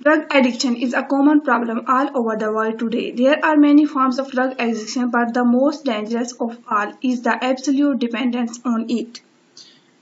Drug addiction is a common problem all over the world today. There are many forms of drug addiction, but the most dangerous of all is the absolute dependence on it.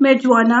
marijuana,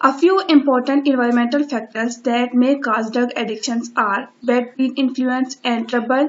A few important environmental factors that may cause drug addictions are bad peer influence and trouble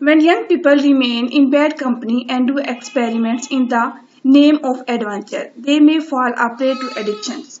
When young people remain in bad company and do experiments in the name of adventure, they may fall a prey to addictions.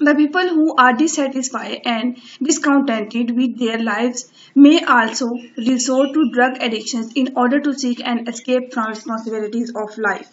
The people who are dissatisfied and discontented with their lives may also resort to drug addictions in order to seek an escape from responsibilities of life.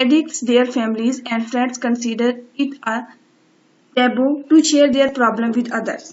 addicts, their families and friends consider it a taboo to share their problem with others.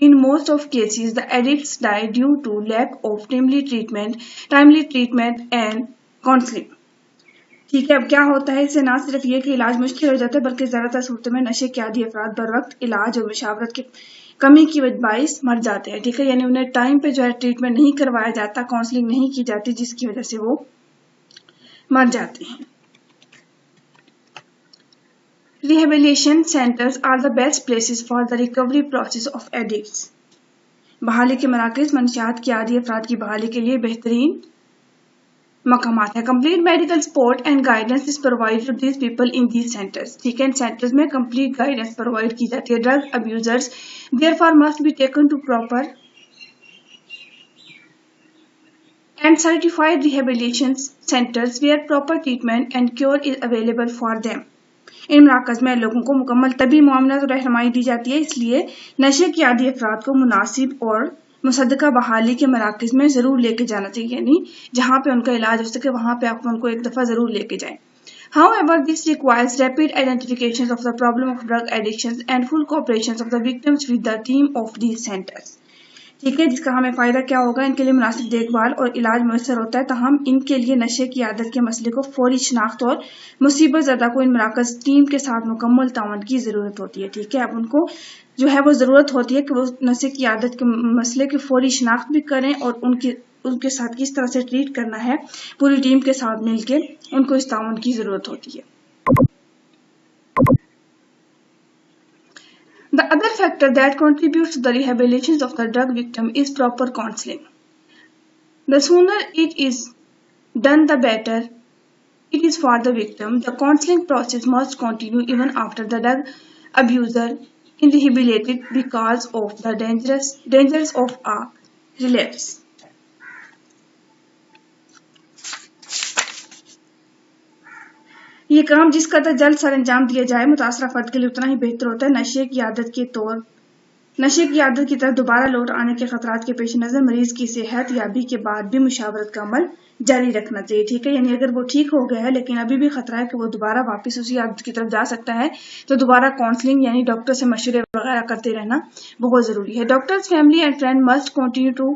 In most of cases, the addicts die due to lack of timely treatment and counseling. ٹھیک ہے. اب کیا ہوتا ہے اس سے نہ صرف یہ کہ علاج مشکل ہو جاتا ہے بلکہ زیادہ تر صورتوں میں نشے کے عادی افراد بر وقت علاج اور مشاورت کی کمی کی باعث مر جاتے ہیں. ٹھیک ہے, یعنی انہیں ٹائم پہ جو ہے ٹریٹمنٹ نہیں کروایا جاتا, کاؤنسلنگ نہیں کی جاتی, جس کی وجہ سے وہ مر جاتے ہیں. Rehabilitation centers are the best places for the recovery process of addicts. بحالی کے مراکز منشیات کی عادی افراد کی بحالی کے لیے بہترین مقامات ہیں. Complete medical support and guidance is provide to these people in these centres. ٹھیک ہے, ان سینٹرز میں کمپلیٹ گائیڈنس پرووائڈ کی جاتی ہے. Drug abusers therefore must be taken to proper and certified rehabilitation centers where proper treatment and cure is available for them. ان مراکز میں لوگوں کو مکمل طبی معاملات اور رہنمائی دی جاتی ہے, اس لیے نشے کی عادی افراد کو مناسب اور مصدقہ بحالی کے مراکز میں ضرور لے کے جانا چاہیے, یعنی جہاں پہ ان کا علاج ہو سکے وہاں پہ آپ ان کو ایک دفعہ ضرور لے کے جائیں. However, this requires rapid identification of the problem of drug addictions and full cooperation of the victims with the team of these centers. ٹھیک ہے, جس کا ہمیں فائدہ کیا ہوگا, ان کے لیے مناسب دیکھ بھال اور علاج میسر ہوتا ہے, تاہم ان کے لیے نشے کی عادت کے مسئلے کو فوری شناخت اور مصیبت زدہ کو ان مراکز ٹیم کے ساتھ مکمل تعاون کی ضرورت ہوتی ہے. ٹھیک ہے, اب ان کو جو ہے وہ ضرورت ہوتی ہے کہ وہ نشے کی عادت کے مسئلے کی فوری شناخت بھی کریں اور ان کے ساتھ کس طرح سے ٹریٹ کرنا ہے پوری ٹیم کے ساتھ مل کے ان کو اس تعاون کی ضرورت ہوتی ہے. The other factor that contributes to the rehabilitation of the drug victim is proper counseling. The sooner it is done, the better it is for the victim. The counseling process must continue even after the drug abuser is rehabilitated because of the dangers of a relapse. یہ کام جس قدر جلد سر انجام دیا جائے متاثرہ فرد کے لیے اتنا ہی بہتر ہوتا ہے. نشے کی عادت کی طرف دوبارہ لوٹ آنے کے خطرات کے پیش نظر مریض کی صحت یابی کے بعد بھی مشاورت کا عمل جاری رکھنا چاہیے. ٹھیک ہے, یعنی اگر وہ ٹھیک ہو گیا ہے لیکن ابھی بھی خطرہ ہے کہ وہ دوبارہ واپس اسی عادت کی طرف جا سکتا ہے, تو دوبارہ کاؤنسلنگ یعنی ڈاکٹر سے مشورے وغیرہ کرتے رہنا بہت ضروری ہے. Doctors, family and friend must continue to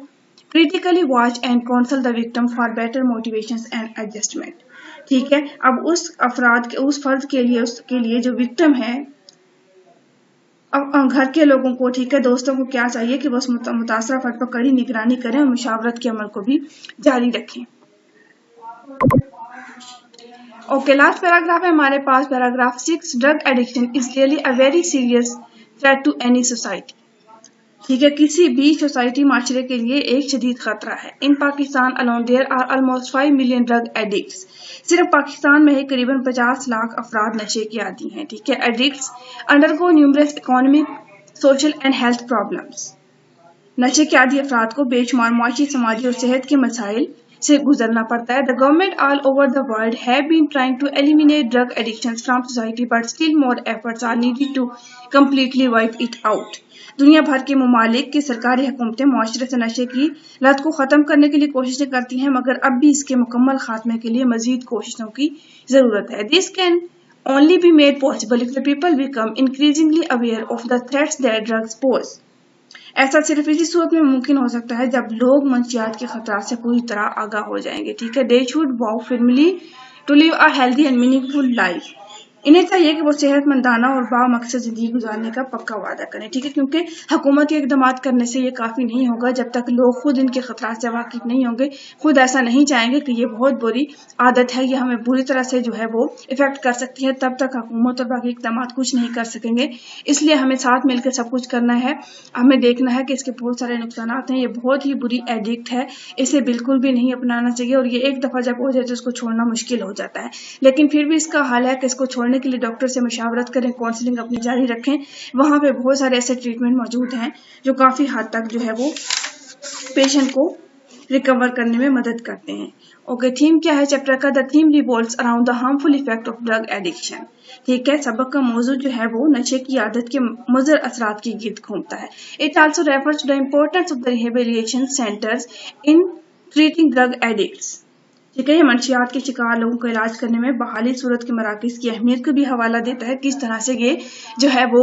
critically watch and counsel the victim for better motivations and adjustment. ٹھیک ہے, اب اس فرد کے لیے جو وکٹم ہے, اب گھر کے لوگوں کو, ٹھیک ہے, دوستوں کو کیا چاہیے کہ وہ اس متاثرہ فرد پر کڑی نگرانی کریں اور مشاورت کے عمل کو بھی جاری رکھیں. اوکے, لاسٹ پیراگراف ہے ہمارے پاس, paragraph 6. Drug addiction is really a very serious threat to any society. ٹھیک ہے, کسی بھی سوسائٹی معاشرے کے لیے ایک شدید خطرہ ہے. ان Pakistan alone there are almost 5 million drug addicts. صرف پاکستان میں ہی قریباً 50 لاکھ افراد نشے کے عادی ہیں. ٹھیک ہے, addicts undergo numerous economic, social and health problems. نشے کے عادی افراد کو بے شمار معاشی, سماجی اور صحت کے مسائل سے گزرنا پڑتا ہے. The government all over the world have been trying to eliminate drug addictions from society, but still more efforts are needed to completely wipe it out. دنیا بھر کے ممالک کی سرکاری حکومتیں معاشرے سے نشے کی لت کو ختم کرنے کے لیے کوششیں کرتی ہیں, مگر اب بھی اس کے مکمل خاتمے کے لیے مزید کوششوں کی ضرورت ہے. This can only be made possible if the people become increasingly aware of the threats that drugs pose. ایسا صرف اسی صورت میں ممکن ہو سکتا ہے جب لوگ منشیات کے خطرات سے پوری طرح آگاہ ہو جائیں گے. ٹھیک ہے, they should vow firmly to live a healthy and meaningful life. انہیں چاہیے کہ وہ صحت مندانہ اور با مقصد زندگی گزارنے کا پکا وعدہ کریں. ٹھیک ہے, کیونکہ حکومتی اقدامات کرنے سے یہ کافی نہیں ہوگا جب تک لوگ خود ان کے خطرات سے واقف نہیں ہوں گے, خود ایسا نہیں چاہیں گے کہ یہ بہت بری عادت ہے, یہ ہمیں بری طرح سے جو ہے وہ افیکٹ کر سکتی ہے, تب تک حکومت اور باقی اقدامات کچھ نہیں کر سکیں گے. اس لیے ہمیں ساتھ مل کے سب کچھ کرنا ہے. ہمیں دیکھنا ہے کہ اس کے بہت سارے نقصانات ہیں, یہ بہت ہی بری ایڈکٹ ہے, اسے بالکل بھی نہیں اپنانا چاہیے, اور یہ ایک دفعہ جب ہو جائے تو اس کو چھوڑنا مشکل ہو جاتا ہے. لیکن پھر بھی اس کا حل ہے کہ اس کو چھوڑنے کے لیے ڈاکٹر سے مشاورت کریں, کاؤنسلنگ اپنی جاری رکھیں. وہاں پہ بہت سارے ایسے ٹریٹمنٹ موجود ہیں جو کافی حد تک جو ہے وہ پیشنٹ کو ریکور کرنے میں مدد کرتے ہیں. اوکے, تھیم کیا ہے چیپٹر کا؟ The theme revolves around the harmful effect of drug addiction. ٹھیک ہے, سبق کا موضوع جو ہے وہ نشے کی عادت کے مضر اثرات کی گرد گھومتا ہے. It also refers to the importance of the rehabilitation centres in treating drug addicts. ٹھیک ہے, یہ منشیات کے شکار لوگوں کو علاج کرنے میں بحالی صورت کے مراکز کی اہمیت کو بھی حوالہ دیتا ہے, کس طرح سے یہ جو ہے وہ